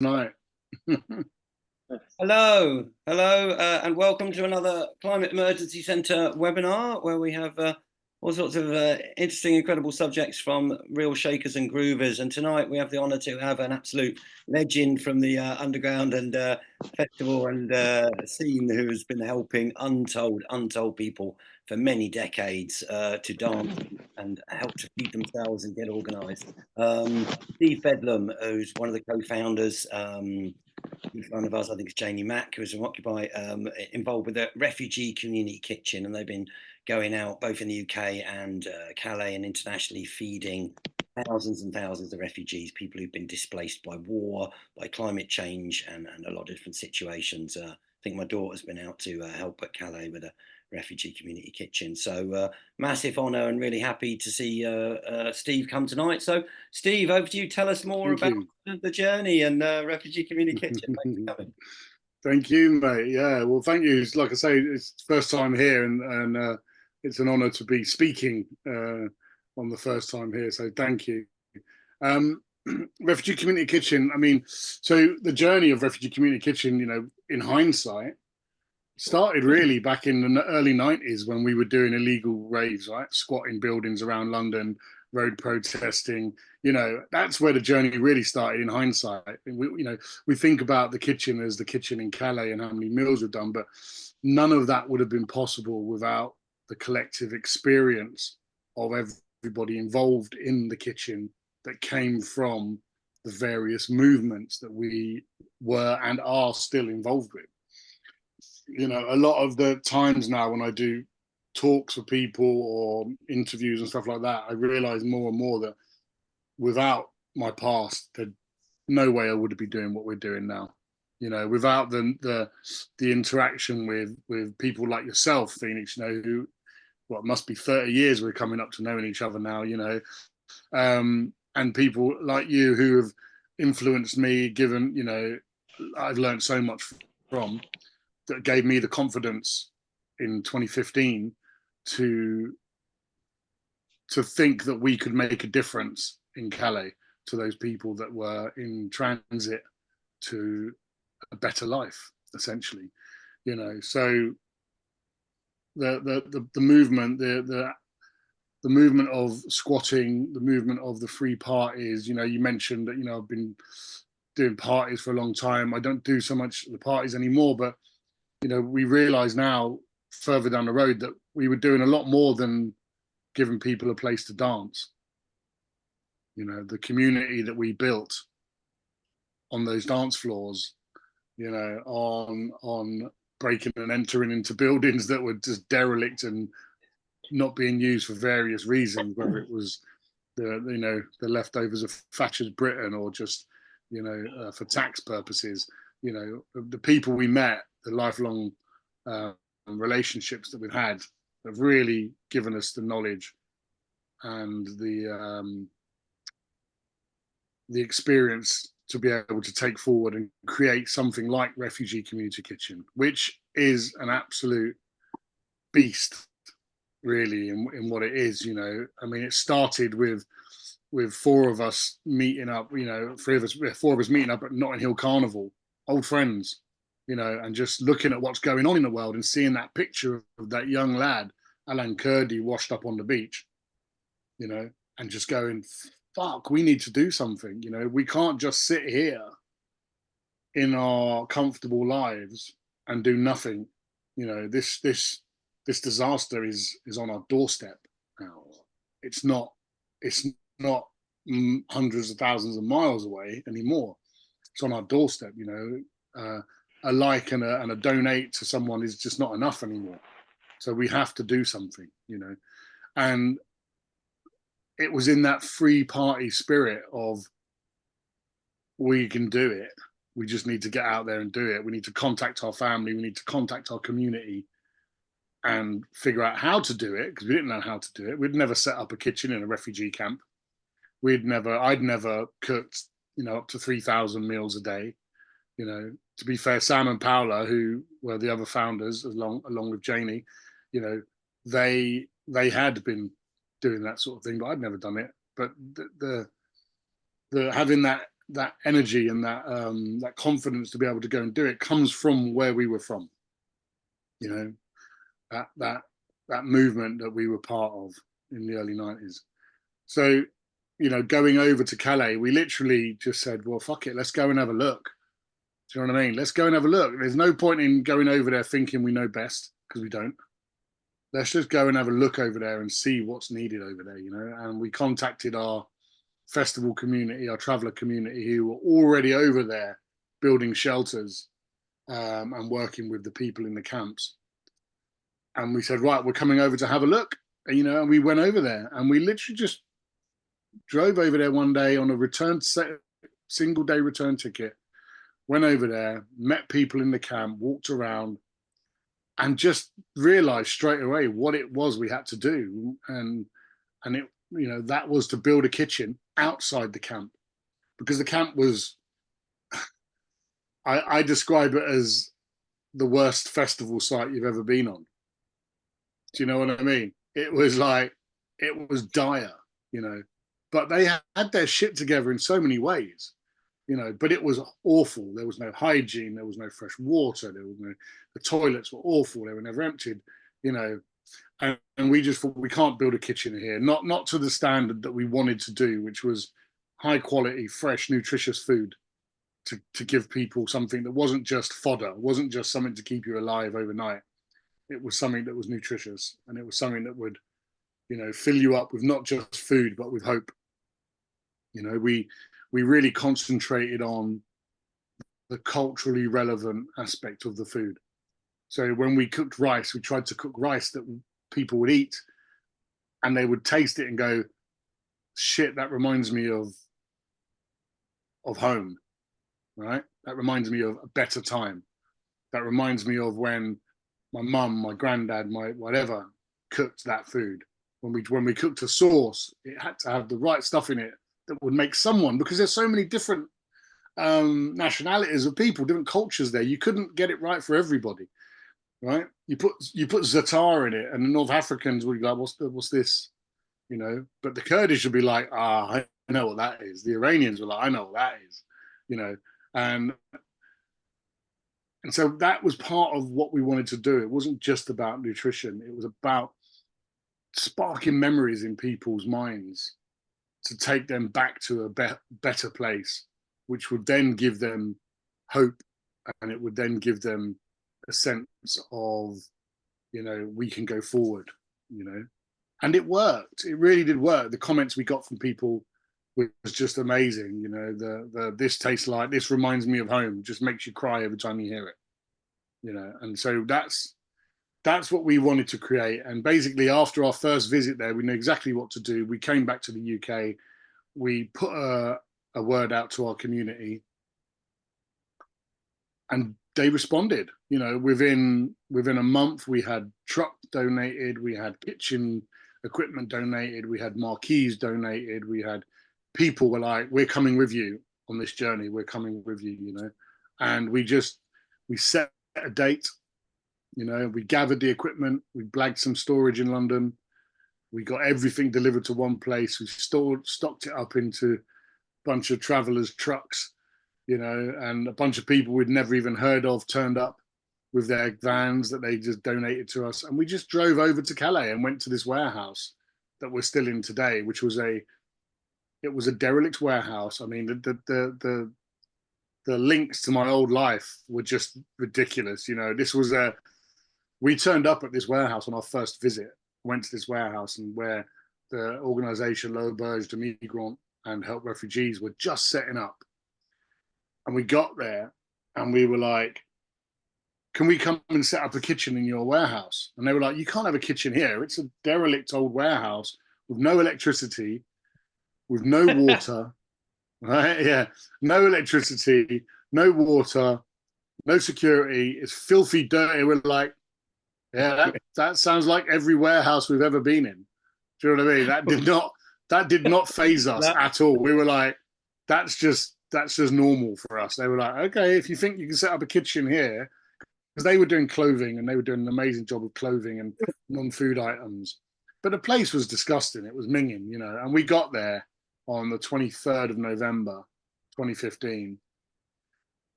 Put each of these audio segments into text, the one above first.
tonight. Hello, and welcome to another Climate Emergency Centre webinar where we have all sorts of interesting, incredible subjects from real shakers and groovers. And tonight we have the honour to have an absolute legend from the underground and festival and scene who has been helping untold people for many decades to dance and help to feed themselves and get organised. Steve Bedlam, who's one of the co-founders, one of us, I think it's Jamie Mack, who's involved with the Refugee Community Kitchen, and they've been going out both in the UK and Calais and internationally feeding thousands and thousands of refugees, people who've been displaced by war, by climate change, and a lot of different situations. I think my daughter's been out to help at Calais with a Refugee Community Kitchen. So massive honour and really happy to see Steve come tonight. So Steve, over to you. Tell us more Thank about you. the journey and Refugee Community Kitchen. Thanks for coming. Thank you, mate. Yeah, well, thank you. Like I say, it's first time here, and it's an honour to be speaking on the first time here. So thank you. Refugee Community Kitchen. I mean, so the journey of Refugee Community Kitchen, in hindsight, started really back in the early 90s when we were doing illegal raves, right? Squatting buildings around London, road protesting. That's where the journey really started in hindsight. We think about the kitchen as the kitchen in Calais and how many meals we've done, but none of that would have been possible without the collective experience of everybody involved in the kitchen that came from the various movements that we were and are still involved with. A lot of the times now when I do talks with people or interviews and stuff like that, I realize more and more that without my past, there's no way I would be doing what we're doing now. Without the interaction with people like yourself, Phoenix, who, what, must be 30 years we're coming up to knowing each other now, and people like you who have influenced me, I've learned so much from, that gave me the confidence in 2015 to think that we could make a difference in Calais to those people that were in transit to a better life, essentially. So the movement, the movement of squatting, the movement of the free parties. You mentioned that I've been doing parties for a long time. I don't do so much the parties anymore, but we realize now further down the road that we were doing a lot more than giving people a place to dance. The community that we built on those dance floors, on breaking and entering into buildings that were just derelict and not being used for various reasons, whether it was the leftovers of Thatcher's Britain or just for tax purposes. The people we met, the lifelong relationships that we've had, have really given us the knowledge and the experience to be able to take forward and create something like Refugee Community Kitchen, which is an absolute beast, really, in what it is. I mean, it started with four of us meeting up, four of us meeting up at Notting Hill Carnival, old friends, and just looking at what's going on in the world and seeing that picture of that young lad, Alan Kurdi, washed up on the beach, and just going, fuck, we need to do something. We can't just sit here in our comfortable lives and do nothing. This disaster is on our doorstep now. It's not hundreds of thousands of miles away anymore. It's on our doorstep. A like and a donate to someone is just not enough anymore. So we have to do something, and it was in that free party spirit of, we can do it. We just need to get out there and do it. We need to contact our family. We need to contact our community and figure out how to do it, because we didn't know how to do it. We'd never set up a kitchen in a refugee camp. I'd never cooked, up to 3,000 meals a day. To be fair, Sam and Paola, who were the other founders, along with Janie, they had been doing that sort of thing, but I'd never done it. But the having that that energy and that confidence to be able to go and do it comes from where we were from. You know, that movement that we were part of in the early 90s. So, you know, going over to Calais, we literally just said, well, fuck it, let's go and have a look. Do you know what I mean? Let's go and have a look. There's no point in going over there thinking we know best, because we don't. Let's just go and have a look over there and see what's needed over there, you know. And we contacted our festival community, our traveller community, who were already over there building shelters and working with the people in the camps. And we said, right, we're coming over to have a look. And, you know, and we went over there, and we literally just drove over there one day on a single day return ticket, went over there, met people in the camp, walked around, and just realized straight away what it was we had to do. And it, you know, that was to build a kitchen outside the camp, because the camp was, I describe it as the worst festival site you've ever been on. Do you know what I mean? It was like, it was dire, you know, but they had their shit together in so many ways, you know, but it was awful. There was no hygiene. There was no fresh water. There was no, the toilets were awful. They were never emptied, you know, and we just thought, we can't build a kitchen here, not to the standard that we wanted to do, which was high quality, fresh, nutritious food to give people something that wasn't just fodder, wasn't just something to keep you alive overnight. It was something that was nutritious, and it was something that would, you know, fill you up with not just food, but with hope. You know, we really concentrated on the culturally relevant aspect of the food. So when we cooked rice, we tried to cook rice that people would eat, and they would taste it and go, shit, that reminds me of home, right? That reminds me of a better time. That reminds me of when my mum, my granddad, my whatever cooked that food. When we cooked a sauce, it had to have the right stuff in it that would make someone, because there's so many different nationalities of people, different cultures there. You couldn't get it right for everybody, right? You put za'atar in it, and the North Africans would be like, what's this, you know? But the Kurdish would be like, I know what that is. The Iranians were like, I know what that is, you know, and so that was part of what we wanted to do. It wasn't just about nutrition. It was about sparking memories in people's minds to take them back to a better place, which would then give them hope, and it would then give them a sense of, you know, we can go forward, you know. And it worked. It really did work. The comments we got from people was just amazing. You know, the this tastes like, this reminds me of home, just makes you cry every time you hear it, you know. And so that's what we wanted to create. And basically, after our first visit there, we knew exactly what to do. We came back to the UK. We put a word out to our community, and they responded. You know, within a month, we had truck donated, we had kitchen equipment donated, we had marquees donated, we had people were like, we're coming with you on this journey, we're coming with you, you know. And we set a date, you know, we gathered the equipment, we blagged some storage in London, we got everything delivered to one place, we stocked it up into a bunch of travelers' trucks, you know, and a bunch of people we'd never even heard of turned up with their vans that they just donated to us. And we just drove over to Calais and went to this warehouse that we're still in today, which was a derelict warehouse. I mean, the links to my old life were just ridiculous. You know, we turned up at this warehouse on our first visit, went to this warehouse, and where the organization L'Auberge de Migrants and Help Refugees were just setting up. And we got there and we were like, can we come and set up a kitchen in your warehouse? And they were like, you can't have a kitchen here. It's a derelict old warehouse with no electricity, with no water, right? Yeah, no electricity, no water, no security. It's filthy, dirty. We're like, yeah, that sounds like every warehouse we've ever been in. Do you know what I mean? That did not phase us at all. We were like, that's just normal for us. They were like, okay, if you think you can set up a kitchen here, because they were doing clothing and they were doing an amazing job of clothing and non-food items. But the place was disgusting. It was minging, you know. And we got there on the 23rd of November, 2015,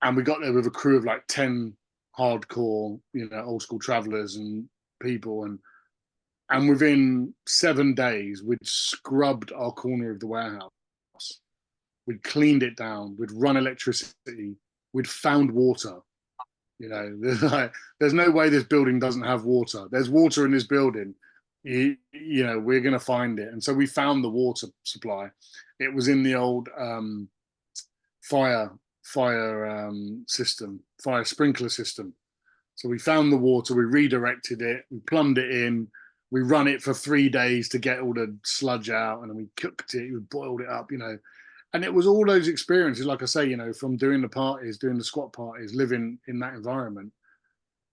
and we got there with a crew of like 10 hardcore, old school travelers and people, and within 7 days we'd scrubbed our corner of the warehouse, we'd cleaned it down, we'd run electricity, we'd found water. There's no way this building doesn't have water. There's water in this building. We're going to find it. And so we found the water supply. It was in the old fire sprinkler system. So we found the water, we redirected it, we plumbed it in, we run it for 3 days to get all the sludge out, and then we cooked it, we boiled it up, And it was all those experiences, like I say, from doing the parties, doing the squat parties, living in that environment,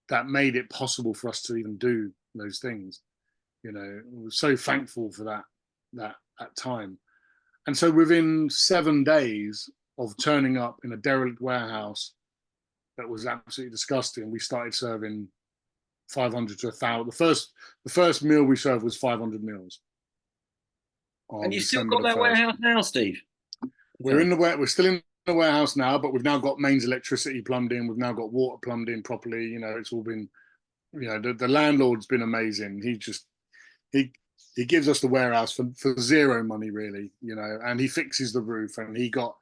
that made it possible for us to even do those things. We were so thankful for that time. And so within 7 days of turning up in a derelict warehouse that was absolutely disgusting, we started serving 500 to 1,000. The first meal we served was 500 meals. And you still got that warehouse now, Steve? We're still in the warehouse now, but we've now got mains electricity plumbed in. We've now got water plumbed in properly. It's all been, the landlord's been amazing. He gives us the warehouse for zero money, really, and he fixes the roof, and he got,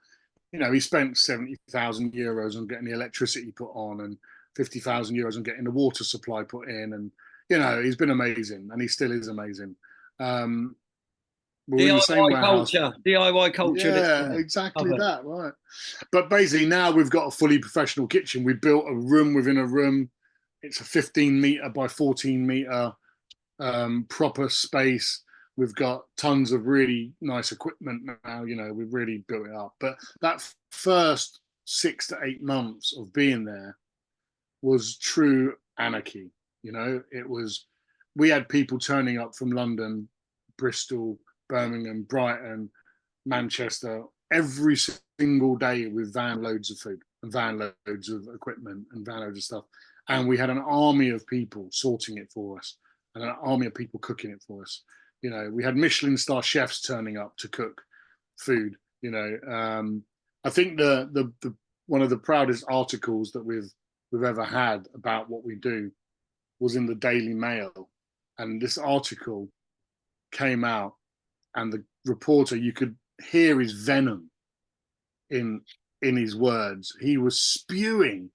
he spent 70,000 euros on getting the electricity put on, and 50,000 euros on getting the water supply put in, and he's been amazing, and he still is amazing. We're in the same warehouse. DIY culture. Yeah, exactly that, right. But basically now we've got a fully professional kitchen. We built a room within a room. It's a 15 meter by 14 meter proper space. We've got tons of really nice equipment now, we've really built it up. But that first 6 to 8 months of being there was true anarchy. We had people turning up from London, Bristol, Birmingham, Brighton, Manchester, every single day with van loads of food and van loads of equipment and van loads of stuff. And we had an army of people sorting it for us and an army of people cooking it for us. We had Michelin star chefs turning up to cook food. I think the one of the proudest articles that we've ever had about what we do was in the Daily Mail, and this article came out, and the reporter, you could hear his venom in his words. He was spewing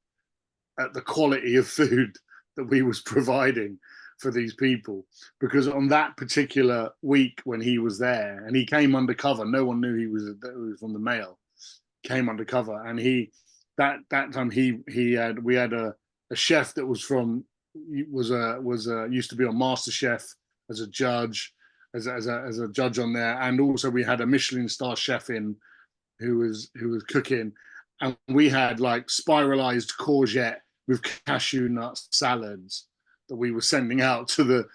at the quality of food that we was providing for these people, because on that particular week when he was there, and he came undercover, no one knew he was from the Mail, came undercover, and that time we had a chef that was used to be on MasterChef as a judge, as a judge on there, and also we had a Michelin star chef in who was cooking, and we had like spiralized courgette with cashew nut salads that we were sending out to the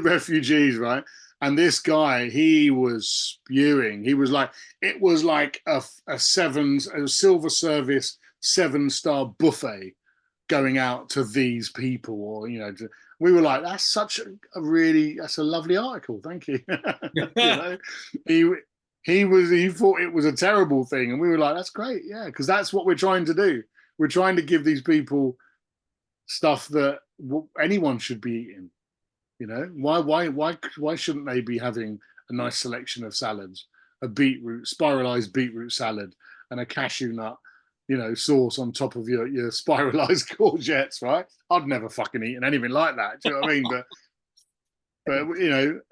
refugees, right? And this guy, he was spewing. He was like, it was like a silver service 7-star buffet going out to these people, or we were like, that's such that's a lovely article, thank you. He thought it was a terrible thing, and we were like, that's great, yeah, because that's what we're trying to do. We're trying to give these people stuff that anyone should be eating. Why shouldn't they be having a nice selection of salads, a spiralized beetroot salad, and a cashew nut, sauce on top of your spiralized courgettes, right? I'd never fucking eaten anything like that. Do you know what I mean? But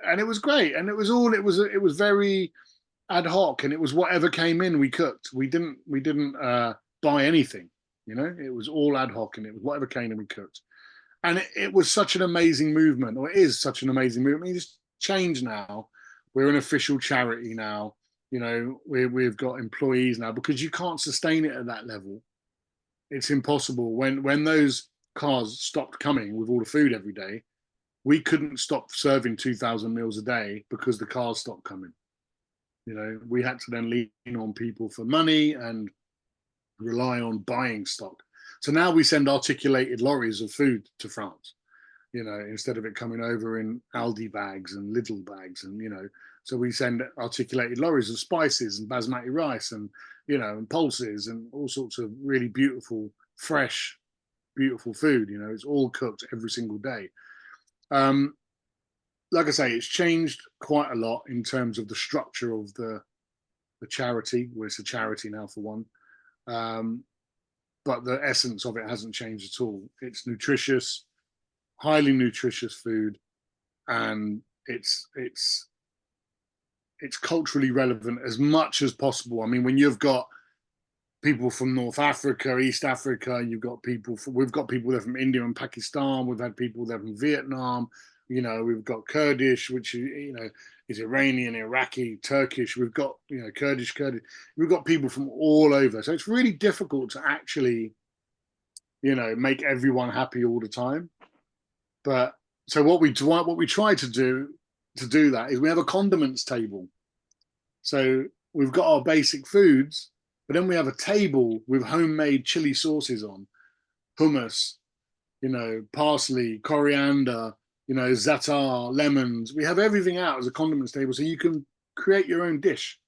and it was great, and it was very ad hoc, and it was whatever came in we cooked. We didn't buy anything. It was all ad hoc, and it was whatever came in we cooked. And it was such an amazing movement, or it is such an amazing movement. It's changed now. We're an official charity now. We've got employees now, because you can't sustain it at that level. It's impossible. When those cars stopped coming with all the food every day, we couldn't stop serving 2,000 meals a day because the cars stopped coming. We had to then lean on people for money and rely on buying stock. So now we send articulated lorries of food to France, instead of it coming over in Aldi bags and Lidl bags, and So we send articulated lorries of spices and basmati rice and, and pulses and all sorts of really beautiful, fresh, beautiful food. It's all cooked every single day. Like I say, it's changed quite a lot in terms of the structure of the charity. Well, it's a charity now for one. But the essence of it hasn't changed at all. It's nutritious, highly nutritious food, and it's culturally relevant as much as possible. I mean, when you've got people from North Africa, East Africa, we've got people there from India and Pakistan. We've had people there from Vietnam. We've got Kurdish, which is Iranian, Iraqi, Turkish. We've got Kurdish. We've got people from all over. So it's really difficult to actually make everyone happy all the time. But so what we try to do that is we have a condiments table. So we've got our basic foods, but then we have a table with homemade chili sauces on, hummus, parsley, coriander, za'atar, lemons. We have everything out as a condiments table, so you can create your own dish,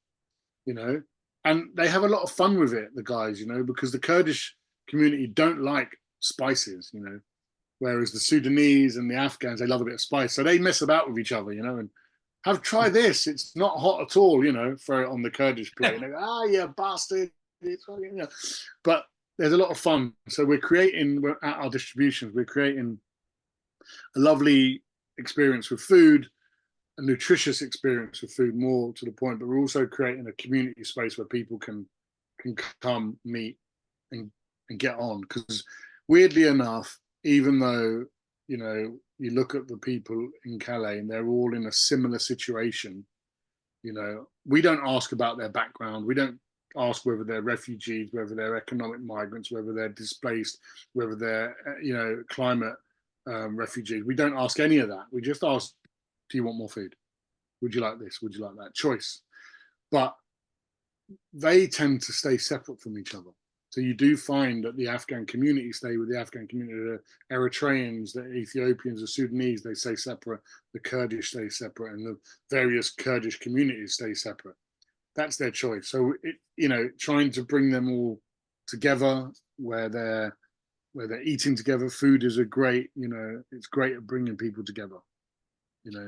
and they have a lot of fun with it, the guys, because the Kurdish community don't like spices, whereas the Sudanese and the Afghans, they love a bit of spice. So they mess about with each other, and try this. It's not hot at all, throw it on the Kurdish plate. And they go, yeah, bastard. But there's a lot of fun. So we're at our distributions, we're creating a lovely experience with food, a nutritious experience with food, more to the point, but we're also creating a community space where people can come, meet, and get on. Because weirdly enough, even though you look at the people in Calais and they're all in a similar situation, we don't ask about their background. We don't ask whether they're refugees, whether they're economic migrants, whether they're displaced, whether they're climate refugees. We don't ask any of that. We just ask, do you want more food? Would you like this? Would you like that? Choice. But they tend to stay separate from each other. So you do find that the Afghan community stay with the Afghan community. The Eritreans, the Ethiopians, the Sudanese, they stay separate. The Kurdish stay separate, and the various Kurdish communities stay separate. That's their choice. So trying to bring them all together where they're eating together. Food is it's great at bringing people together.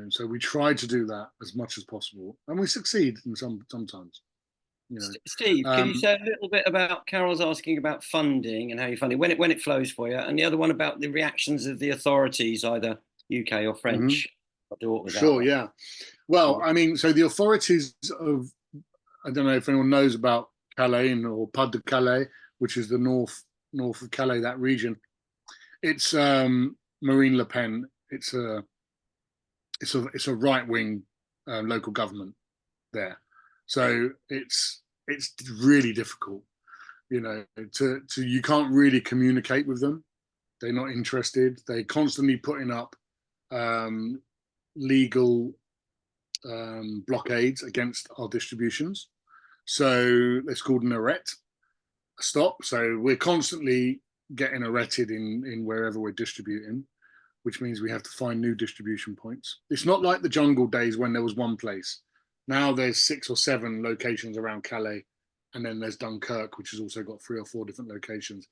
So we try to do that as much as possible, and we succeed in sometimes. Steve, can you say a little bit about Carol's asking about funding and how you fund it when it flows for you, and the other one about the reactions of the authorities, either UK or French? Sure, yeah. Well, I mean, so the authorities of, I don't know if anyone knows about Calais or Pas de Calais, which is the north of Calais, that region. It's Marine Le Pen. It's a right wing local government there. So it's really difficult, to you can't really communicate with them. They're not interested. They're constantly putting up legal blockades against our distributions. So it's called an arrêt, a stop. So we're constantly getting arrested in wherever we're distributing, which means we have to find new distribution points. It's not like the jungle days when there was one place. Now there's 6 or 7 locations around Calais, and then there's Dunkirk, which has also got 3 or 4 different locations.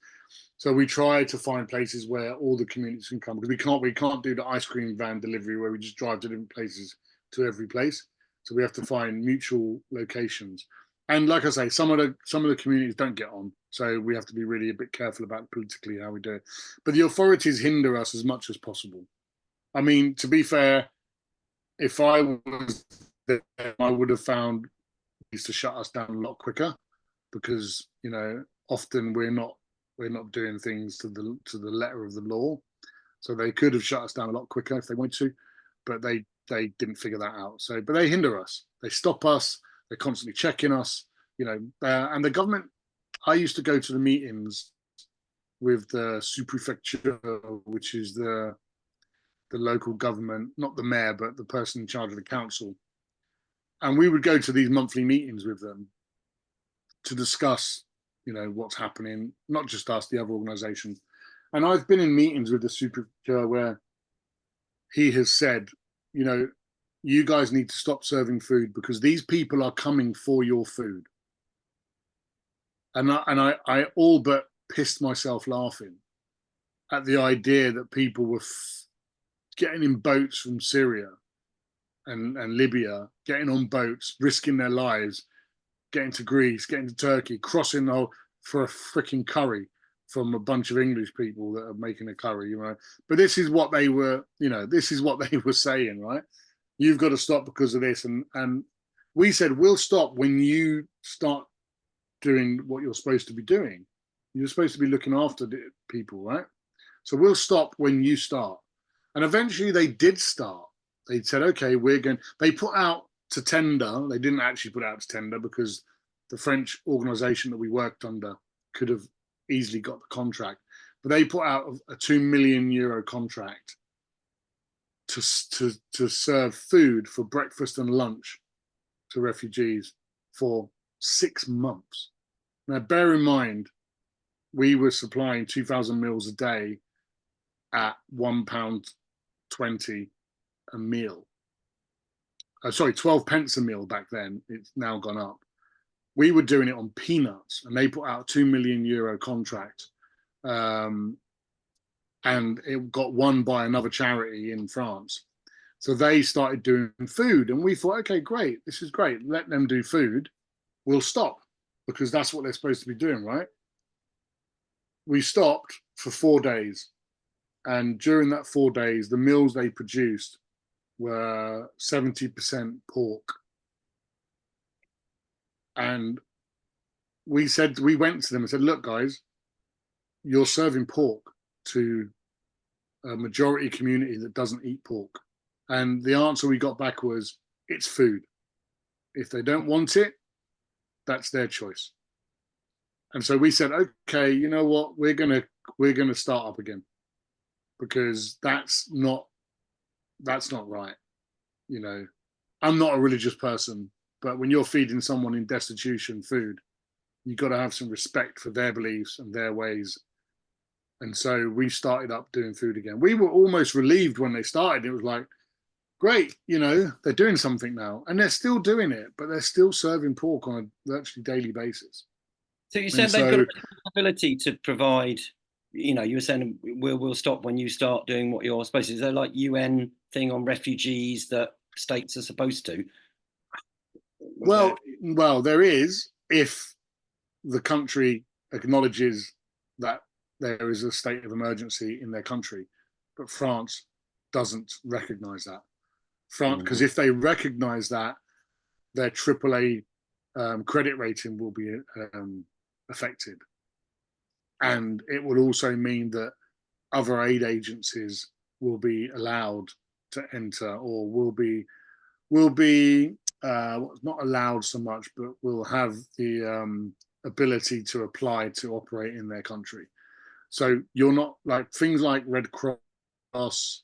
So we try to find places where all the communities can come, because we can't do the ice cream van delivery where we just drive to different places to every place. So we have to find mutual locations. And like I say, some of the communities don't get on, so we have to be really a bit careful about politically how we do it. But the authorities hinder us as much as possible. I mean, to be fair, if I was there, I would have found ways to shut us down a lot quicker, because often we're not doing things to the letter of the law. So they could have shut us down a lot quicker if they wanted to, but they didn't figure that out. So, but they hinder us. They stop us. They're constantly checking us. And the government. I used to go to the meetings with the sous-prefecture, which is the local government, not the mayor, but the person in charge of the council. And we would go to these monthly meetings with them to discuss, what's happening, not just us, the other organisations. And I've been in meetings with the sous-prefecture where he has said, you guys need to stop serving food because these people are coming for your food. And I all but pissed myself laughing at the idea that people were getting in boats from Syria and Libya, getting on boats, risking their lives, getting to Greece, getting to Turkey, crossing the whole for a freaking curry from a bunch of English people that are making a curry, you know. But this is what they were, you know, this is what they were saying, right? You've got to stop because of this. And we said, we'll stop when you start doing what you're supposed to be doing. You're supposed to be looking after the people, right? So we'll stop when you start. And eventually they did start. They said, okay, they put out to tender. They didn't actually put out to tender because the French organization that we worked under could have easily got the contract. But they put out a €2 million contract to serve food for breakfast and lunch to refugees for 6 months. Now, bear in mind, we were supplying 2,000 meals a day at £1.20 a meal. Sorry, 12 pence a meal back then. It's now gone up. We were doing it on peanuts, and they put out a €2 million contract. And it got won by another charity in France. So they started doing food, and we thought, okay, great, this is great. Let them do food. We'll stop because that's what they're supposed to be doing, right? We stopped for 4 days. And during that 4 days, the meals they produced were 70% pork. And we went to them and said, look, guys, you're serving pork to a majority community that doesn't eat pork. And the answer we got back was, it's food. If they don't want it, that's their choice. And so we said, okay, you know what? We're gonna start up again because that's not right. You know, I'm not a religious person, but when you're feeding someone in destitution food, you've got to have some respect for their beliefs and their ways. And so we started up doing food again. We were almost relieved when they started. It was like, great, you know, they're doing something now, and they're still doing it, but they're still serving pork on a virtually daily basis. So you said they've got a responsibility to provide, you know, you were saying we'll stop when you start doing what you're supposed to. Is there like UN thing on refugees that states are supposed to? Well, there is, if the country acknowledges that there is a state of emergency in their country, but France doesn't recognise that. France, because if they recognise that, their AAA credit rating will be affected, and it will also mean that other aid agencies will be allowed to enter, or will be not allowed so much, but will have the ability to apply to operate in their country. So you're not like things like Red Cross,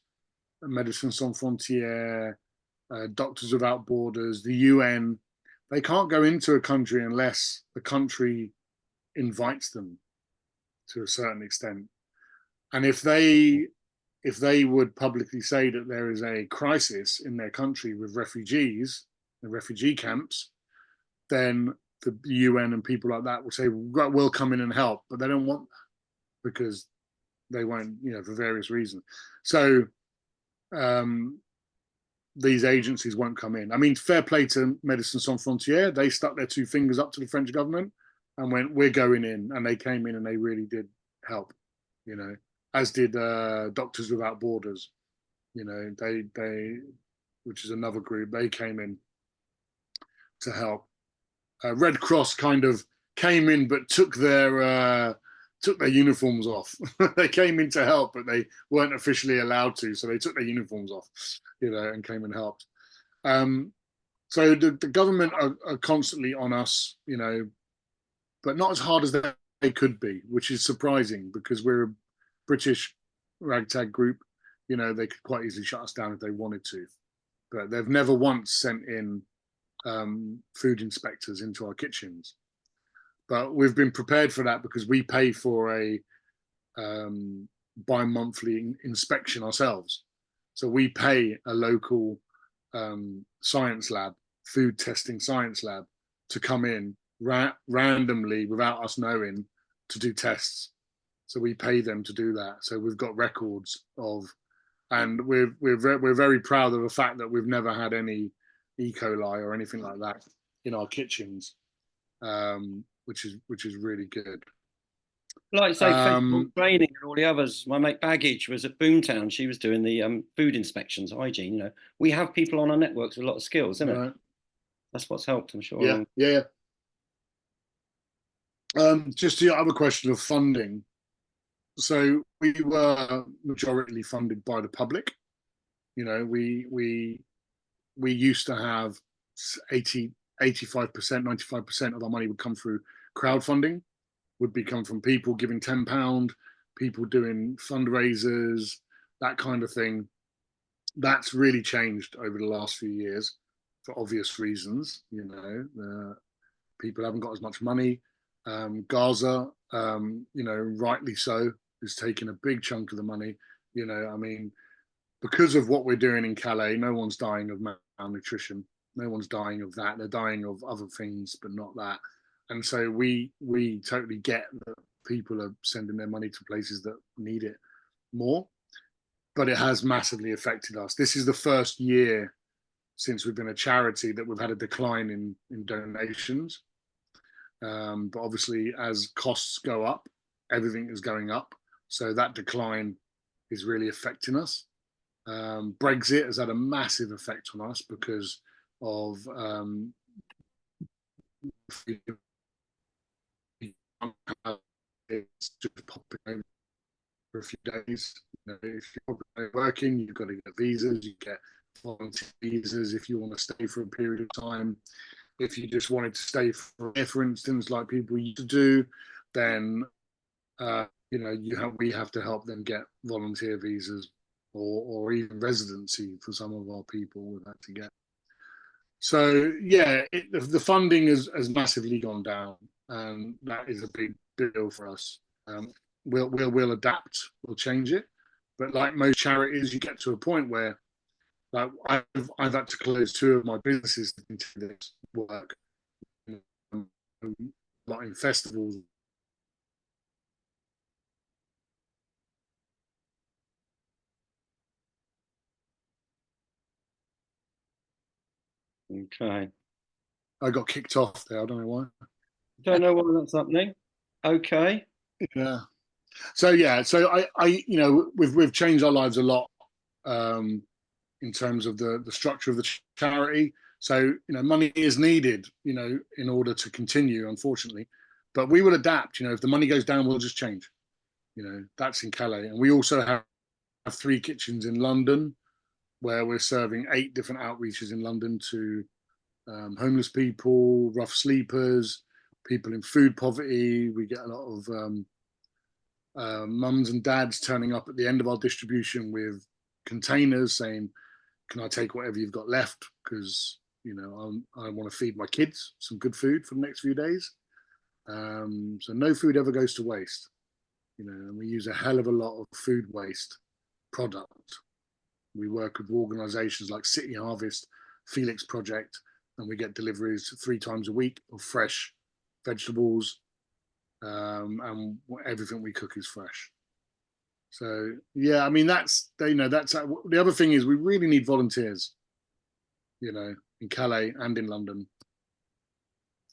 Médecins Sans Frontières, Doctors Without Borders, the UN. They can't go into a country unless the country invites them to a certain extent. And if they would publicly say that there is a crisis in their country with refugees, the refugee camps, then the UN and people like that will say, we'll come in and help, but they don't want that because they won't, you know, for various reasons. So these agencies won't come in. I mean, fair play to Médecins Sans Frontières. They stuck their 2 fingers up to the French government and went, we're going in. And they came in and they really did help, you know, as did Doctors Without Borders. You know, they, which is another group, they came in to help. Red Cross kind of came in, but took their uniforms off. They came in to help, but they weren't officially allowed to, so they took their uniforms off, you know, and came and helped. So the government are constantly on us, you know, but not as hard as they could be, which is surprising because we're a British ragtag group. You know, they could quite easily shut us down if they wanted to, but they've never once sent in food inspectors into our kitchens. But we've been prepared for that because we pay for a bi-monthly inspection ourselves. So we pay a local science lab, food testing science lab, to come in randomly without us knowing to do tests. So we pay them to do that. So we've got records of, and we're very proud of the fact that we've never had any E. coli or anything like that in our kitchens, which is really good. Like say, training and all the others. My mate Baggage was at Boomtown. She was doing the food inspections, hygiene. You know, we have people on our networks with a lot of skills, isn't it? That's what's helped, I'm sure. Yeah. Just the other question of funding. So we were majority funded by the public. You know, we used to have 85%, 95% of our money would come through crowdfunding, would become from people giving £10, people doing fundraisers, that kind of thing. That's really changed over the last few years for obvious reasons. You know, people haven't got as much money. Gaza, you know, rightly so, is taking a big chunk of the money. You know, I mean, because of what we're doing in Calais, no one's dying of malnutrition. No one's dying of that. They're dying of other things, but not that. And so we totally get that people are sending their money to places that need it more. But it has massively affected us. This is the first year since we've been a charity that we've had a decline in donations. But obviously, as costs go up, everything is going up. So that decline is really affecting us. Brexit has had a massive effect on us because of it's just popping over for a few days. You know, if you're working, you've got to get visas, you get volunteer visas if you want to stay for a period of time. If you just wanted to stay for instance, like people used to do, then you know, we have to help them get volunteer visas or even residency for some of our people we've had to get. So yeah, the funding has massively gone down, and that is a big deal for us. We'll adapt, we'll change it, but like most charities, you get to a point where, like, I've had to close 2 of my businesses into this work, like in festivals. Okay. I got kicked off there. I don't know why. Don't know why that's happening. Okay. Yeah. So yeah. So I you know, we've changed our lives a lot in terms of the structure of the charity. So, you know, money is needed, you know, in order to continue, unfortunately. But we will adapt. You know, if the money goes down, we'll just change. You know, that's in Calais, and we also have 3 kitchens in London, where we're serving 8 different outreaches in London to homeless people, rough sleepers, people in food poverty. We get a lot of mums and dads turning up at the end of our distribution with containers saying, "Can I take whatever you've got left? Because, you know, I want to feed my kids some good food for the next few days." So no food ever goes to waste. You know, and we use a hell of a lot of food waste product. We work with organisations like City Harvest, Felix Project, and we get deliveries 3 times a week of fresh vegetables, and everything we cook is fresh. So yeah, I mean, that's, you know, that's the other thing is we really need volunteers, you know, in Calais and in London.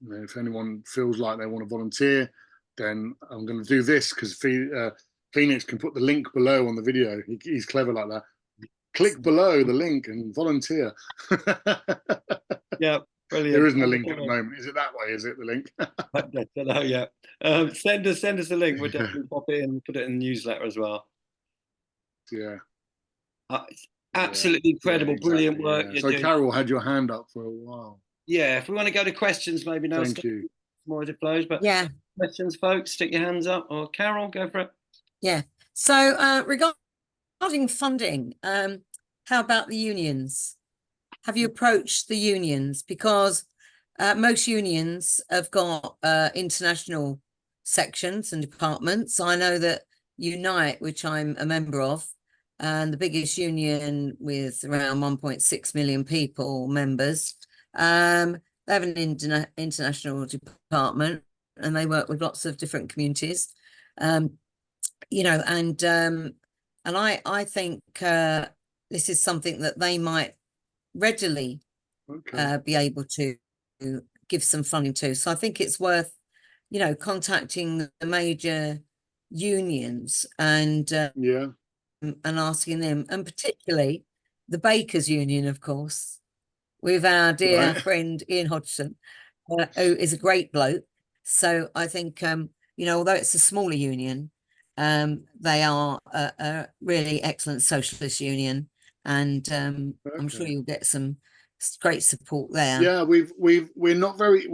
You know, if anyone feels like they want to volunteer, then I'm going to do this, because Phoenix can put the link below on the video. He's clever like that. Click below the link and volunteer. Yeah, brilliant. There isn't a link at the moment. Is it that way? Is it the link? I don't know yet. Send us a link. We'll definitely pop it in, put it in the newsletter as well. Yeah. It's absolutely incredible, exactly, brilliant work. Yeah. So doing. Carol had your hand up for a while. Yeah, if we want to go to questions, maybe now. Thank you. More as it flows, but yeah, questions, folks, stick your hands up. Or Carol, go for it. Yeah. So regarding funding, how about the unions? Have you approached the unions? Because most unions have got international sections and departments. I know that Unite, which I'm a member of, and the biggest union with around 1.6 million people, members. They have an international department, and they work with lots of different communities. You know, and I think this is something that they might readily be able to give some funding to. So I think it's worth, you know, contacting the major unions and asking them, and particularly the Bakers Union, of course, with our dear friend Ian Hodgson, who is a great bloke. So I think, you know, although it's a smaller union, they are a really excellent socialist union, and I'm sure you'll get some great support there. Yeah, we're not very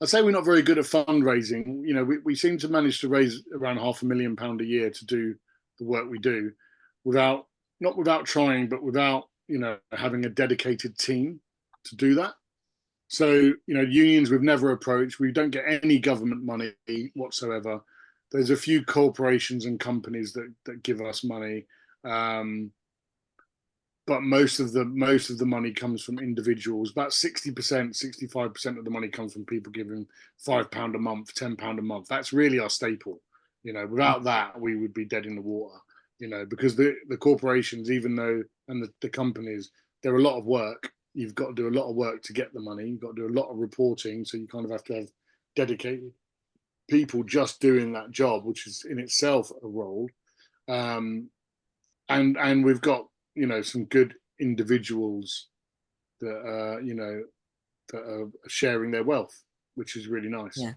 I'd say we're not very good at fundraising. You know, we seem to manage to raise around £500,000 a year to do the work we do, not without trying, but without, you know, having a dedicated team to do that. So, you know, unions we've never approached. We don't get any government money whatsoever. There's a few corporations and companies that give us money, but most of the money comes from individuals. About 60%, 65% of the money comes from people giving £5 a month, £10 a month. That's really our staple. You know, without that, we would be dead in the water. You know, because the corporations, even though, and the companies, they're a lot of work. You've got to do a lot of work to get the money. You've got to do a lot of reporting. So you kind of have to have dedicated people just doing that job, which is in itself a role. And we've got, you know, some good individuals that you know, that are sharing their wealth, which is really nice. Yeah.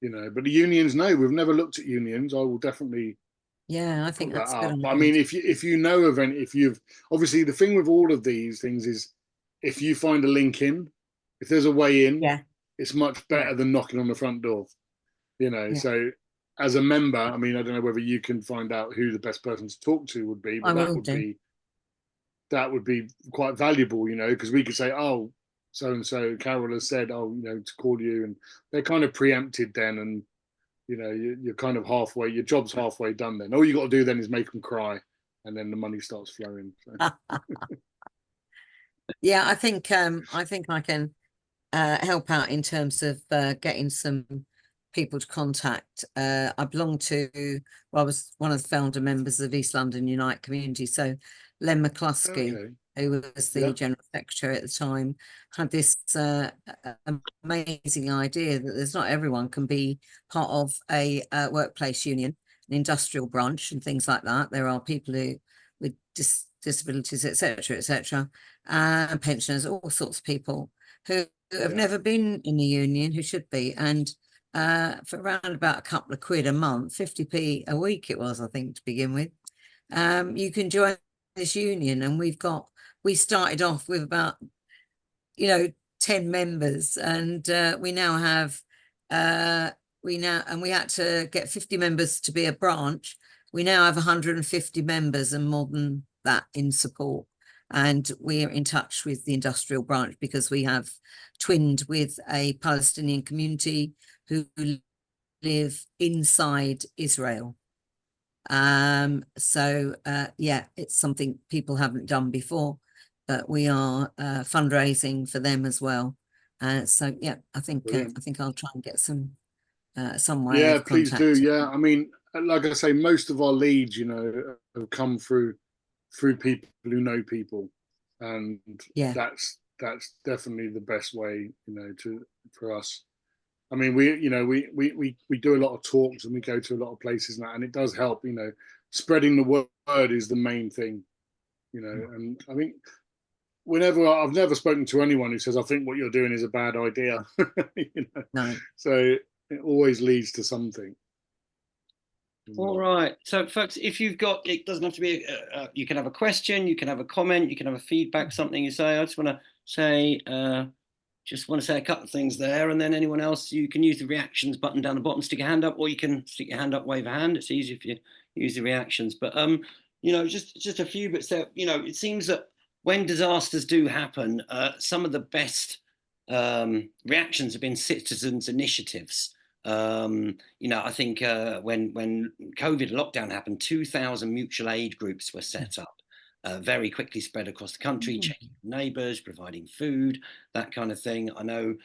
You know, but the unions, no, we've never looked at unions. I will definitely. Yeah, I think that's good. But I mean, if you know of any, if you've, obviously the thing with all of these things is, if you find a link in, if there's a way in, it's much better than knocking on the front door. You know, so as a member, I mean, I don't know whether you can find out who the best person to talk to would be, but that would be quite valuable, you know, because we could say, oh, so and so Carol has said, oh, you know, to call you, and they're kind of preempted then, and you know, you're kind of halfway, your job's halfway done then. All you got to do then is make them cry, and then the money starts flowing. So. Yeah, I think I can help out in terms of getting some people to contact. I belong to, well, I was one of the founder members of East London Unite Community. So Len McCluskey, who was the General Secretary at the time, had this amazing idea that there's not everyone can be part of a workplace union, an industrial branch and things like that. There are people who with disabilities, etc., pensioners, all sorts of people who have never been in the union, who should be. And for around about a couple of quid a month, 50p a week it was, I think, to begin with, you can join this union. And we started off with about, you know, 10 members, and we now have we had to get 50 members to be a branch. We now have 150 members and more than that in support. And we're in touch with the industrial branch because we have twinned with a Palestinian community who live inside Israel. So yeah, it's something people haven't done before, but we are fundraising for them as well. So yeah, I think I'll try and get some way. Yeah, please do. Yeah, I mean, like I say, most of our leads, you know, have come through people who know people, and that's definitely the best way, you know, for us. I mean, we do a lot of talks and we go to a lot of places now, and it does help, you know, spreading the word is the main thing, you know. And I think I've never spoken to anyone who says, I think what you're doing is a bad idea. You know? No. So it always leads to something. All right. So folks, if you've got, it doesn't have to be, you can have a question, you can have a comment, you can have a feedback, something you say. I just want to say a couple of things there, and then anyone else, you can use the reactions button down the bottom, stick your hand up, or you can stick your hand up, wave a hand. It's easy if you use the reactions. But you know, just a few bits there. You know, it seems that when disasters do happen, some of the best reactions have been citizens' initiatives. You know, I think when COVID lockdown happened, 2,000 mutual aid groups were set up, very quickly spread across the country, checking neighbours, providing food, that kind of thing. I know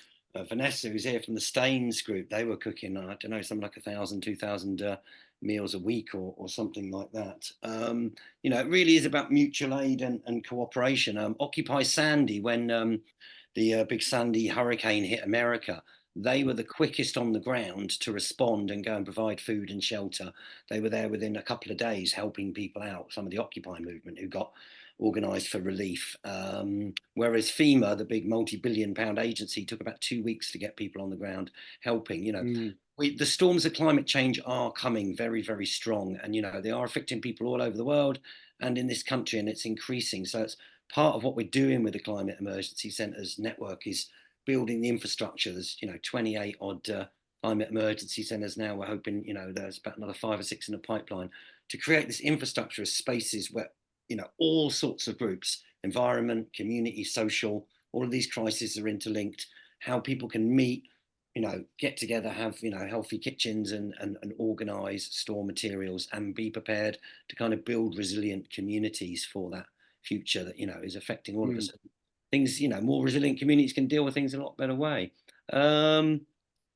Vanessa, who's here from the Staines group, they were cooking, I don't know, something like 1,000, 2,000 meals a week or something like that. You know, it really is about mutual aid and cooperation. Occupy Sandy, when the big Sandy hurricane hit America, they were the quickest on the ground to respond and go and provide food and shelter. They were there within a couple of days helping people out, some of the Occupy movement who got organised for relief. Whereas FEMA, the big multi-billion-pound agency, took about 2 weeks to get people on the ground helping. You know, the storms of climate change are coming very, very strong, and you know they are affecting people all over the world and in this country, and it's increasing. So it's part of what we're doing with the Climate Emergency Centres network is building the infrastructure. There's 28 odd climate emergency centres now. We're hoping there's about another 5 or 6 in the pipeline to create this infrastructure of spaces where all sorts of groups, environment, community, social, all of these crises are interlinked. How people can meet, get together, have healthy kitchens and organise, store materials, and be prepared to kind of build resilient communities for that future that is affecting all of us. Things, more resilient communities can deal with things in a lot better way.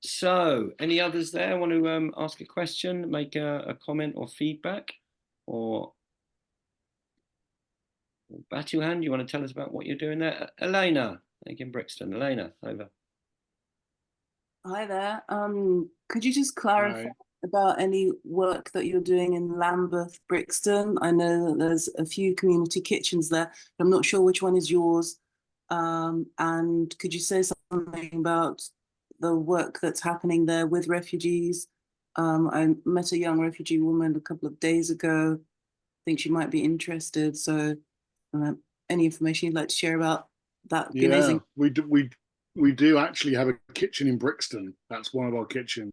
So any others there want to ask a question, make a comment or feedback? Or Batuhan, you want to tell us about what you're doing there? Elena, in Brixton. Elena, over. Hi there. Could you just clarify about any work that you're doing in Lambeth, Brixton? I know that there's a few community kitchens there. I'm not sure which one is yours. And could you say something about the work that's happening there with refugees? I met a young refugee woman a couple of days ago. I think she might be interested. So any information you'd like to share about that would be amazing. We do actually have a kitchen in Brixton. That's one of our kitchens.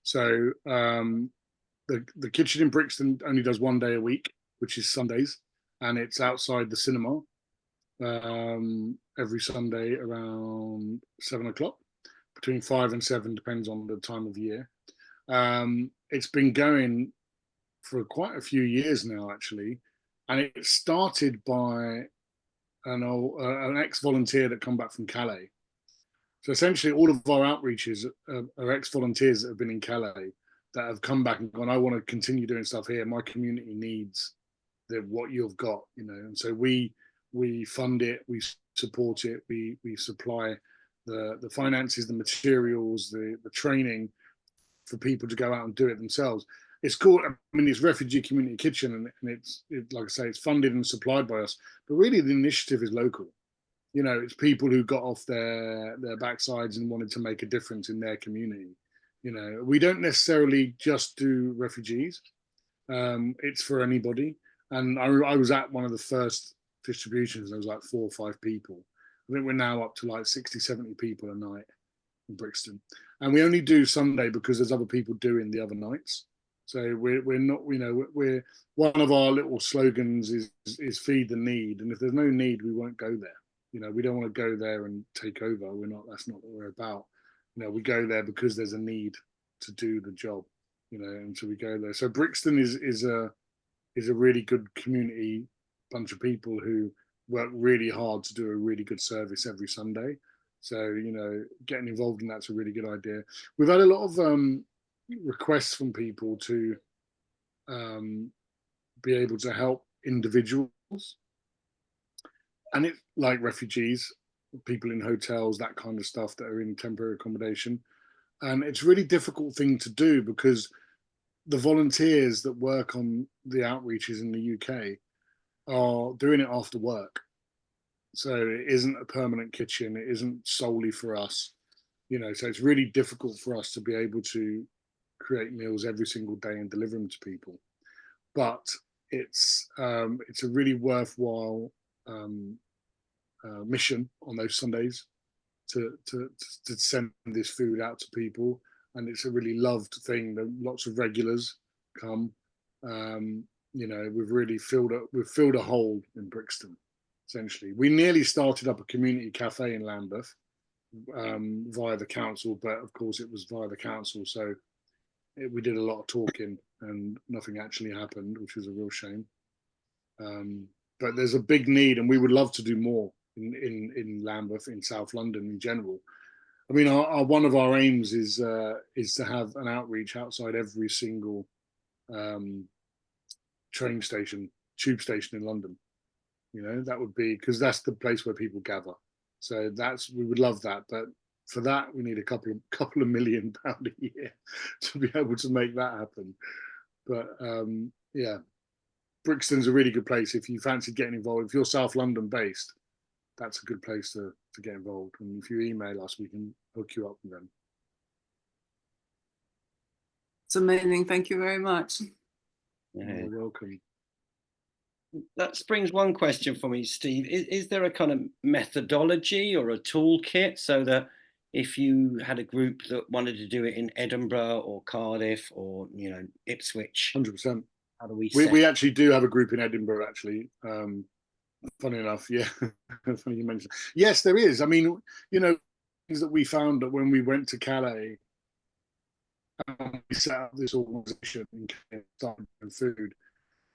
So the kitchen in Brixton only does 1 day a week, which is Sundays, and it's outside the cinema every Sunday around 7 o'clock, between 5 and 7, depends on the time of year. It's been going for quite a few years now, actually, and it started by an ex-volunteer that come back from Calais. So essentially all of our outreaches are ex-volunteers that have been in Calais that have come back and gone, I want to continue doing stuff here. My community needs what you've got, and so we fund it, we support it, we supply the finances, the materials, the training for people to go out and do it themselves. It's called, it's Refugee Community Kitchen, and it's like I say, it's funded and supplied by us, but really the initiative is local. It's people who got off their backsides and wanted to make a difference in their community. We don't necessarily just do refugees. It's for anybody. And I was at one of the first distributions. There was like 4 or 5 people. I think we're now up to like 60, 70 people a night in Brixton. And we only do Sunday because there's other people doing the other nights. So we're not, we're one of our little slogans is feed the need. And if there's no need, we won't go there. We don't want to go there and take over. That's not what we're about. We go there because there's a need to do the job, and so we go there. So Brixton is a really good community bunch of people who work really hard to do a really good service every Sunday. So, getting involved in that's a really good idea. We've had a lot of requests from people to be able to help individuals. And it's like refugees, people in hotels, that kind of stuff that are in temporary accommodation. And it's a really difficult thing to do because the volunteers that work on the outreaches in the UK are doing it after work. So it isn't a permanent kitchen. It isn't solely for us, so it's really difficult for us to be able to create meals every single day and deliver them to people. But it's a really worthwhile mission on those Sundays to send this food out to people, and it's a really loved thing. Lots of regulars come. We've really filled a hole in Brixton. Essentially, we nearly started up a community cafe in Lambeth, via the council, but of course it was via the council, so we did a lot of talking and nothing actually happened, which was a real shame. But there's a big need, and we would love to do more in Lambeth, in South London in general. I mean, one of our aims is to have an outreach outside every single train station, tube station in London. You know, that would be, because that's the place where people gather. So we would love that, but for that we need a couple of £1 million a year to be able to make that happen. But yeah, Brixton's a really good place if you fancy getting involved. If you're South London based, that's a good place to get involved. And if you email us, we can hook you up with them. It's amazing. Thank you very much. Yeah. You're welcome. That springs one question for me, Steve. Is there a kind of methodology or a toolkit so that if you had a group that wanted to do it in Edinburgh or Cardiff or, you know, Ipswich, 100%. how do we We actually do have a group in Edinburgh, actually. Funny enough, yeah. Funny you mentioned. Yes, there is. I mean, you know, things that we found that when we went to Calais, we set up this organisation and started doing food.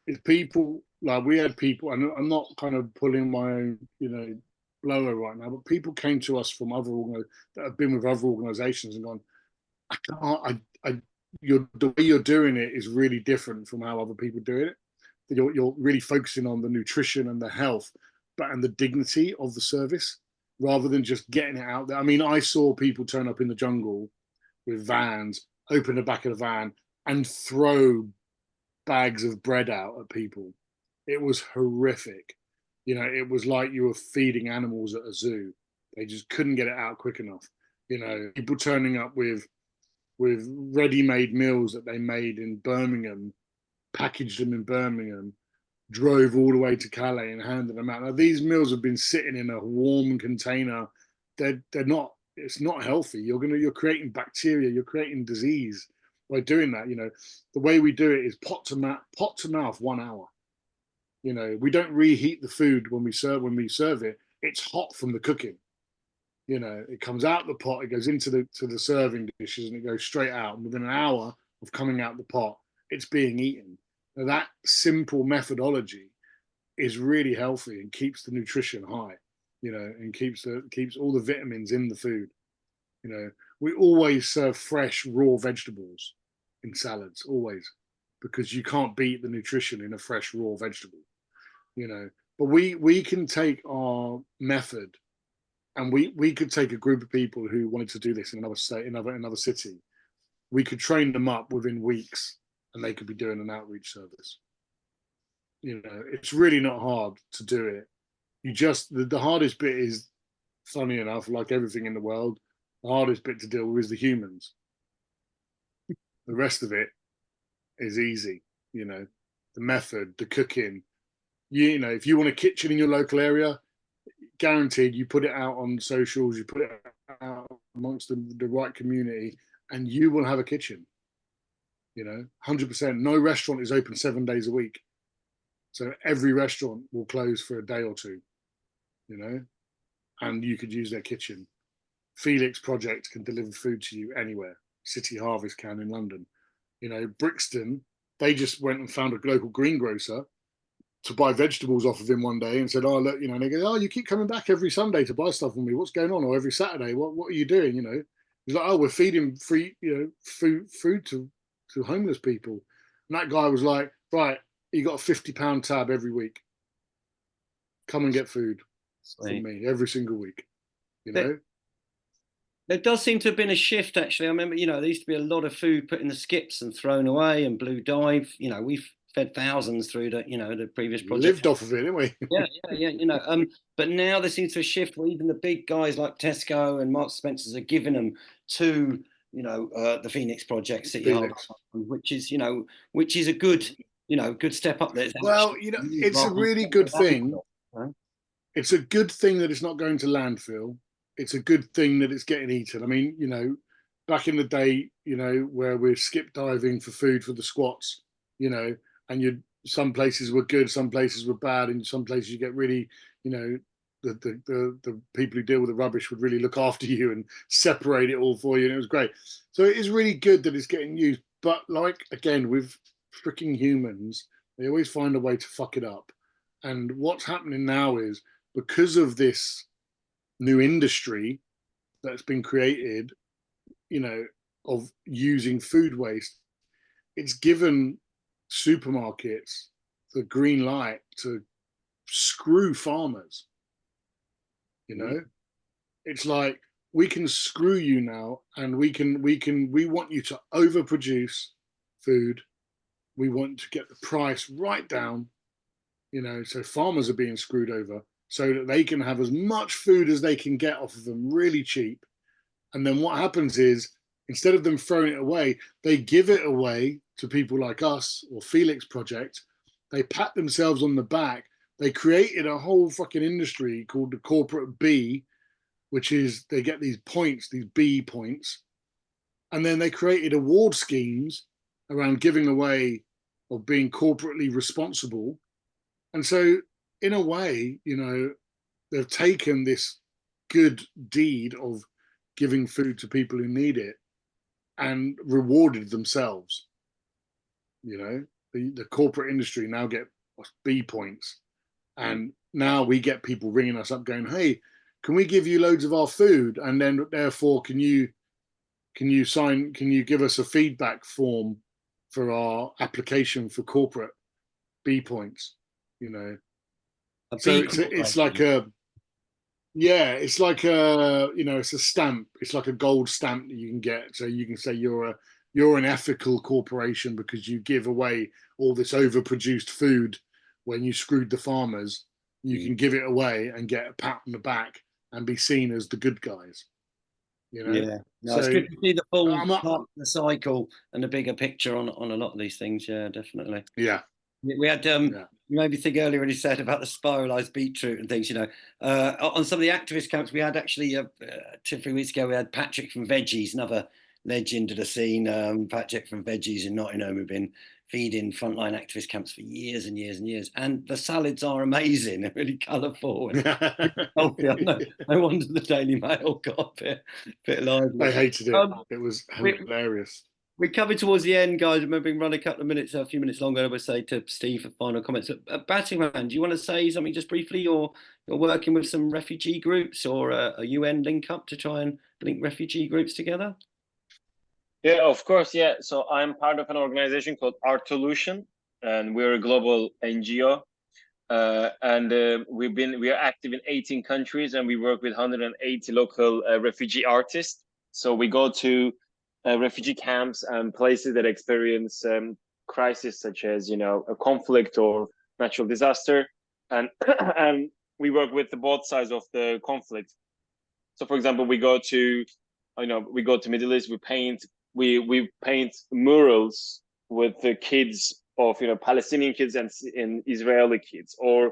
Is people, like, we had people, and I'm not kind of pulling my own, you know, blower right now, but people came to us from that have been with other organisations and gone, I can't, the way you're doing it is really different from how other people do it. You're really focusing on the nutrition and the health, and the dignity of the service, rather than just getting it out there. I mean, I saw people turn up in the jungle with vans, open the back of the van, and throw bags of bread out at people. It was horrific. You know, it was like you were feeding animals at a zoo. They just couldn't get it out quick enough. You know, people turning up with ready-made meals that they made in Birmingham, packaged them in Birmingham, drove all the way to Calais and handed them out. Now, these meals have been sitting in a warm container. They're not. It's not healthy. You're creating bacteria. You're creating disease by doing that. You know, the way we do it is pot to mouth 1 hour. You know, we don't reheat the food when we serve it. It's hot from the cooking. You know, it comes out the pot, it goes into the serving dishes, and it goes straight out. And within an hour of coming out the pot, it's being eaten. Now, that simple methodology is really healthy and keeps the nutrition high. You know, and keeps all the vitamins in the food. You know, we always serve fresh raw vegetables in salads, always, because you can't beat the nutrition in a fresh raw vegetable. You know, but we can take our method, and we could take a group of people who wanted to do this in another state, another city. We could train them up within weeks, and they could be doing an outreach service. You know, it's really not hard to do it. You just the hardest bit is, funny enough, like everything in the world, the hardest bit to deal with is the humans. The rest of it is easy. You know, the method, the cooking. You know, if you want a kitchen in your local area, guaranteed you put it out on socials, you put it out amongst the right community, and you will have a kitchen. You know, 100%. No restaurant is open 7 days a week, so every restaurant will close for a day or two. You know, and you could use their kitchen. Felix Project can deliver food to you anywhere. City Harvest can in London. You know, Brixton, they just went and found a local greengrocer to buy vegetables off of him one day and said, oh, look, you know, and they go, oh, you keep coming back every Sunday to buy stuff from me. What's going on? Or every Saturday, what are you doing? You know, he's like, oh, we're feeding free, you know, food to homeless people. And that guy was like, right, you got a £50 tab every week. Come and get food from me every single week. You know, there does seem to have been a shift, actually. I remember, you know, there used to be a lot of food put in the skips and thrown away, and Blue Dive. You know, we've fed thousands through the previous project. Lived off of it, didn't we? yeah. You know, but now there seems to be a shift where even the big guys like Tesco and Marks Spencer's are giving them to, you know, the Phoenix Project, City Harvest, which is a good, you know, good step up there. Well, you know, it's a really good thing. It's a good thing that it's not going to landfill. It's a good thing that it's getting eaten. I mean, you know, back in the day, you know, where we're skip diving for food for the squats, you know, and some places were good, some places were bad, and some places you get really, you know, the people who deal with the rubbish would really look after you and separate it all for you, and it was great. So it is really good that it's getting used, but like again with freaking humans, they always find a way to fuck it up. And what's happening now is, because of this new industry that's been created, you know, of using food waste, it's given supermarkets the green light to screw farmers. You know, it's like, we can screw you now, and we want you to overproduce food. We want to get the price right down, you know, so farmers are being screwed over so that they can have as much food as they can get off of them really cheap. And then what happens is, instead of them throwing it away, they give it away to people like us or Felix Project. They pat themselves on the back. They created a whole fucking industry called the corporate B, which is, they get these points, these B points. And then they created award schemes around giving away or being corporately responsible. And so in a way, you know, they've taken this good deed of giving food to people who need it and rewarded themselves. You know, the corporate industry now get B points. And now we get people ringing us up going, hey, can we give you loads of our food? And then therefore, can you give us a feedback form for our application for corporate B points? You know, so it's like a, yeah, it's like a, you know, it's a stamp. It's like a gold stamp that you can get. So you can say you're an ethical corporation because you give away all this overproduced food when you screwed the farmers. You can give it away and get a pat on the back and be seen as the good guys. You know? Yeah, no, so it's good to see the full part of the cycle and the bigger picture on a lot of these things. Yeah, definitely. Yeah. We had you made me think earlier when you said about the spiralized beetroot and things, you know, on some of the activist camps we had actually 2 or 3 weeks ago, we had Patrick from Veggies, another legend of the scene. Patrick from Veggies in Nottingham, who've been feeding frontline activist camps for years and years and years, and the salads are amazing. They're really colourful and healthy. No wonder the Daily Mail got a bit lively. I hated it. It was hilarious. We're coming towards the end, guys. We've been running a few minutes longer. I would say to Steve for final comments. Battingman, do you want to say something just briefly? You're working with some refugee groups or a UN link up to try and link refugee groups together? Yeah, of course. Yeah. So I'm part of an organization called Artolution, and we're a global NGO. We are active in 18 countries, and we work with 180 local refugee artists. So we go to refugee camps and places that experience crisis, such as, you know, a conflict or natural disaster, and and we work with both sides of the conflict. So, for example, we go to Middle East. We paint murals with the kids of, you know, Palestinian kids and Israeli kids, or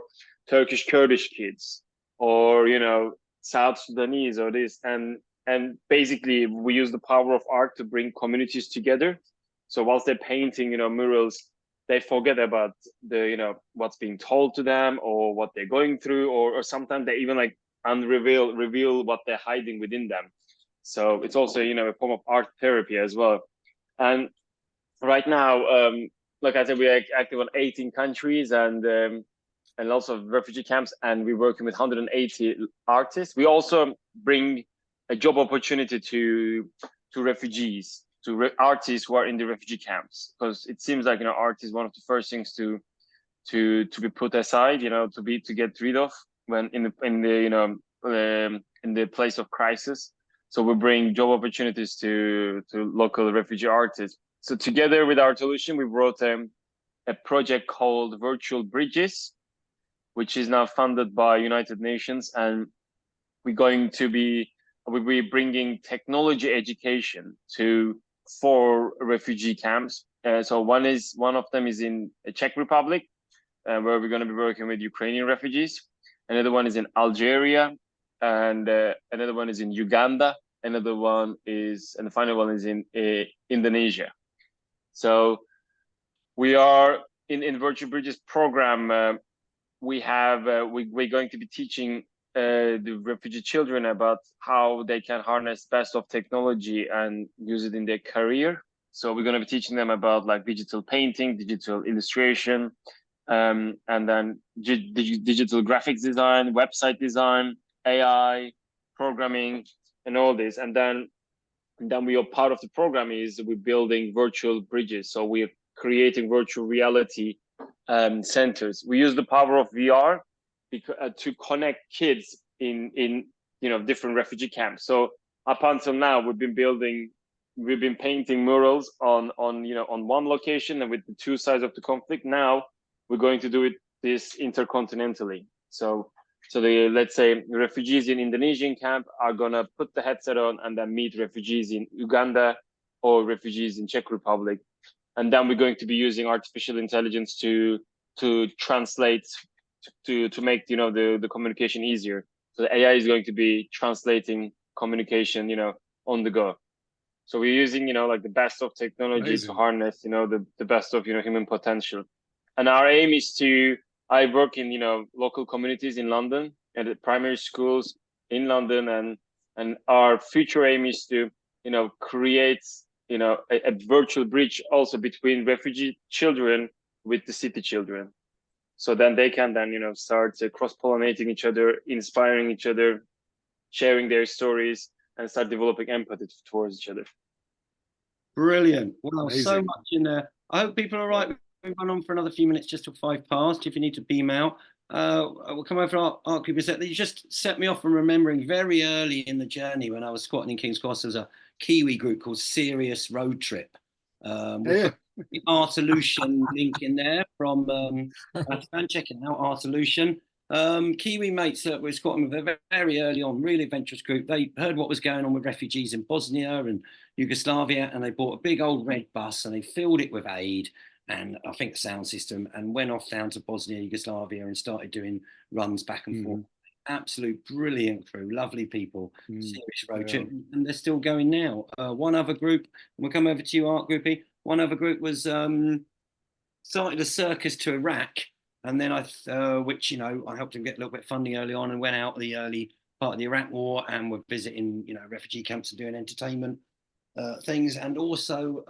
Turkish Kurdish kids, or, you know, South Sudanese, or this, and basically we use the power of art to bring communities together. So whilst they're painting, you know, murals, they forget about the, you know, what's being told to them or what they're going through, or sometimes they even like reveal what they're hiding within them. So it's also, you know, a form of art therapy as well. And right now, like I said, we are active on 18 countries and lots of refugee camps, and we're working with 180 artists. We also bring a job opportunity to refugees, to artists who are in the refugee camps, because it seems like, you know, art is one of the first things to be put aside, you know, to get rid of when in the place of crisis. So we bring job opportunities to local refugee artists. So together with our solution, we brought a project called Virtual Bridges, which is now funded by United Nations, and we'll be bringing technology education to 4 refugee camps. So one of them is in the Czech Republic, where we're going to be working with Ukrainian refugees. Another one is in Algeria, and another one is in Uganda. And the final one is in Indonesia. So we are in Virtual Bridges program. We're going to be teaching the refugee children about how they can harness best of technology and use it in their career. So we're going to be teaching them about like digital painting, digital illustration, and then digital graphics design, website design, AI, programming, and all this. And then we are part of the program is we're building virtual bridges. So we're creating virtual reality centers. We use the power of VR to connect kids in different refugee camps. So up until now, we've been painting murals on one location and with the two sides of the conflict. Now we're going to do this intercontinentally. So let's say refugees in Indonesian camp are gonna put the headset on and then meet refugees in Uganda or refugees in Czech Republic, and then we're going to be using artificial intelligence to translate to make the communication easier. So the AI is going to be translating communication on the go. So we're using like the best of technology Amazing. to harness the best of human potential. And our aim is I work in local communities in London and at primary schools in London, and our future aim is to create a virtual bridge also between refugee children with the city children. So then they can start cross-pollinating each other, inspiring each other, sharing their stories, and start developing empathy towards each other. Brilliant. Well, so Amazing. much in there. I hope people are all right. We've run on for another few minutes just till 5 past. If you need to beam out, we'll come over to our art group. You just set me off from remembering very early in the journey when I was squatting in King's Cross. There's a Kiwi group called Serious Road Trip. We'll put the Artolution link in there from checking out Artolution. Kiwi mates that were squatting with very early on, really adventurous group. They heard what was going on with refugees in Bosnia and Yugoslavia, and they bought a big old red bus and they filled it with aid and I think a sound system, and went off down to Bosnia, Yugoslavia, and started doing runs back and forth. Absolute brilliant crew, lovely people, serious road trip, and they're still going now. One other group, and we'll come over to you, art groupie. One other group was started a circus to Iraq, and then I helped them get a little bit of funding early on, and went out the early part of the Iraq War, and were visiting refugee camps and doing entertainment things, and also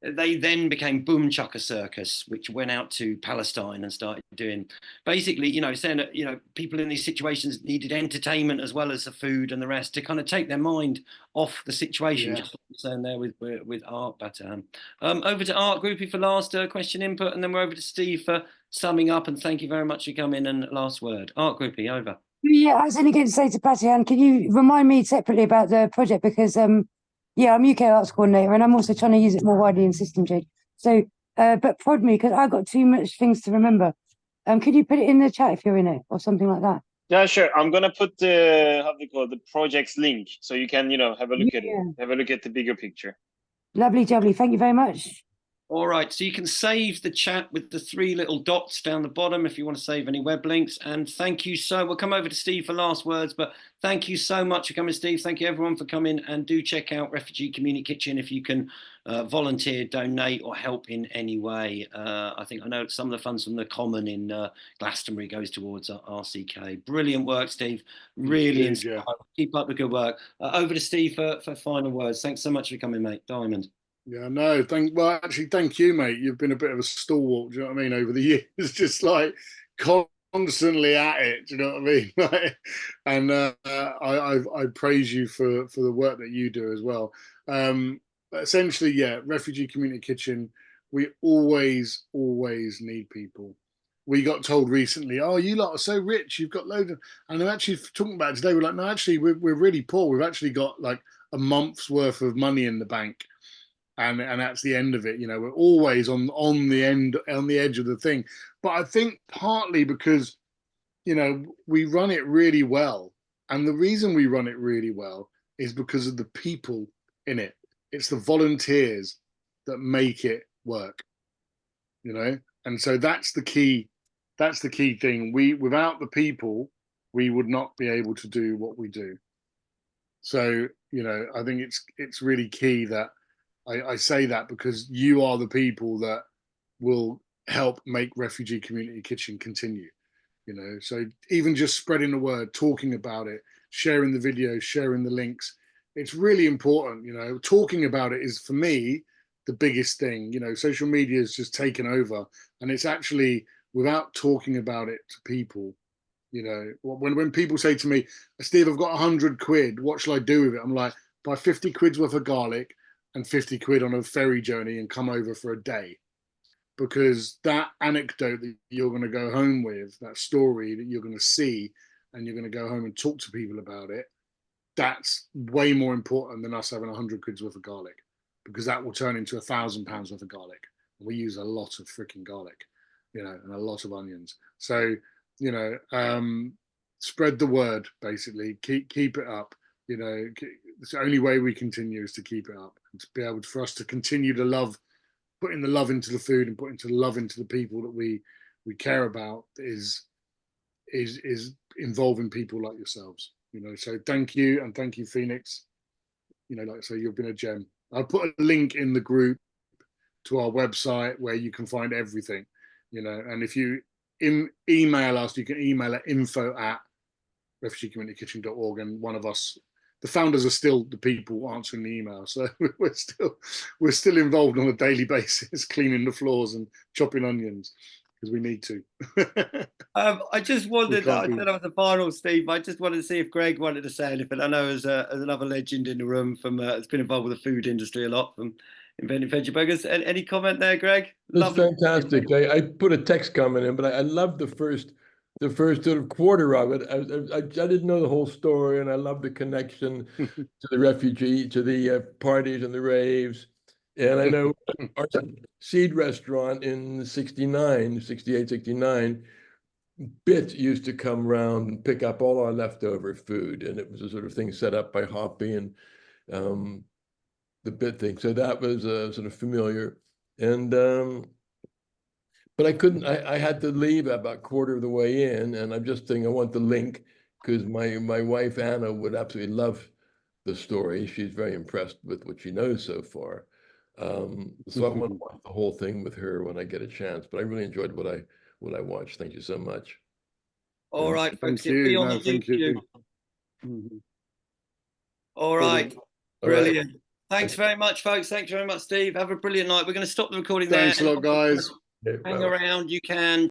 they then became Boom Chukka Circus, which went out to Palestine and started doing basically, saying that, people in these situations needed entertainment as well as the food and the rest to kind of take their mind off the situation. Just like you're saying there with art. But over to art groupie for last question input, and then we're over to Steve for summing up. And thank you very much for coming. And last word, art groupie, over. Yeah, I was only going to say to Patian, can you remind me separately about the project? Because I'm UK Arts Coordinator and I'm also trying to use it more widely in system change. So, but prod me because I've got too much things to remember. Could you put it in the chat if you're in it or something like that? Yeah, sure. I'm gonna put the project's link so you can have a look at it. Have a look at the bigger picture. Lovely, jubbly. Thank you very much. All right, so you can save the chat with the 3 little dots down the bottom if you want to save any web links. And thank you we'll come over to Steve for last words, but thank you so much for coming, Steve. Thank you everyone for coming, and do check out Refugee Community Kitchen if you can volunteer, donate or help in any way. I know some of the funds from the Common in Glastonbury goes towards RCK. Brilliant work, Steve. Really inspiring. Keep up the good work. Over to Steve for final words. Thanks so much for coming, mate. Diamond. Yeah, no, thank you, mate. You've been a bit of a stalwart, do you know what I mean, over the years, just like constantly at it, do you know what I mean? And I praise you for the work that you do as well. Essentially, Refugee Community Kitchen, we always need people. We got told recently, oh, you lot are so rich, you've got loads of, and I'm actually talking about it today, we're like, no, actually, we're really poor. We've actually got like a month's worth of money in the bank. And that's the end of it. We're always on the edge of the thing. But I think partly because, we run it really well. And the reason we run it really well is because of the people in it. It's the volunteers that make it work, And so that's the key. That's the key thing. Without the people, we would not be able to do what we do. So, I think it's really key that I say that because you are the people that will help make Refugee Community Kitchen continue. you know. So even just spreading the word, talking about it, sharing the videos, sharing the links, it's really important, you know. Talking about it is, for me, the biggest thing. You know, social media has just taken over, and it's actually, without talking about it to people, you know, when people say to me, Steve, I've got 100 quid, what shall I do with it? I'm like, buy 50 quid's worth of garlic and 50 quid on a ferry journey and come over for a day. Because that anecdote that you're going to go home with, that story that you're going to see, and you're going to go home and talk to people about it, that's way more important than us having 100 quid's worth of garlic, because that will turn into £1,000 worth of garlic. We use a lot of freaking garlic, you know, and a lot of onions. So, you know, spread the word, basically. Keep it up. You know, it's the only way we continue is to keep it up, and to be able for us to continue to love, putting the love into the food and putting the love into the people that we care about is involving people like yourselves. You know, so thank you, and thank you, Phoenix. You know, like I say, you've been a gem. I'll put a link in the group to our website where you can find everything. You know, and if you email us, you can email at info@refugeecommunitykitchen.org, and one of us, the founders, are still the people answering the email, so we're still involved on a daily basis, cleaning the floors and chopping onions, because we need to. I just wondered, I don't know, the final, Steve, I just wanted to see if Greg wanted to say anything. I know as another legend in the room from has been involved with the food industry a lot, from inventing veggie burgers. Any comment there, Greg? That's fantastic. I put a text comment in, but I love the first sort of quarter of it. I didn't know the whole story, and I love the connection to the refugee, to the parties and the raves. And I know our seed restaurant in 68, 69, Bit used to come around and pick up all our leftover food, and it was a sort of thing set up by Hoppy and the Bit thing. So that was sort of familiar. And but I couldn't, I had to leave about a quarter of the way in, and I'm just thinking I want the link, because my wife Anna would absolutely love the story. She's very impressed with what she knows so far. So I want to watch the whole thing with her when I get a chance. But I really enjoyed what I watched. Thank you so much. All right, folks, thank you. It'll be on the YouTube. All right, brilliant. Thanks very much, folks. Thanks very much, Steve. Have a brilliant night. We're going to stop the recording there. Thanks a lot, guys. Hang around, you can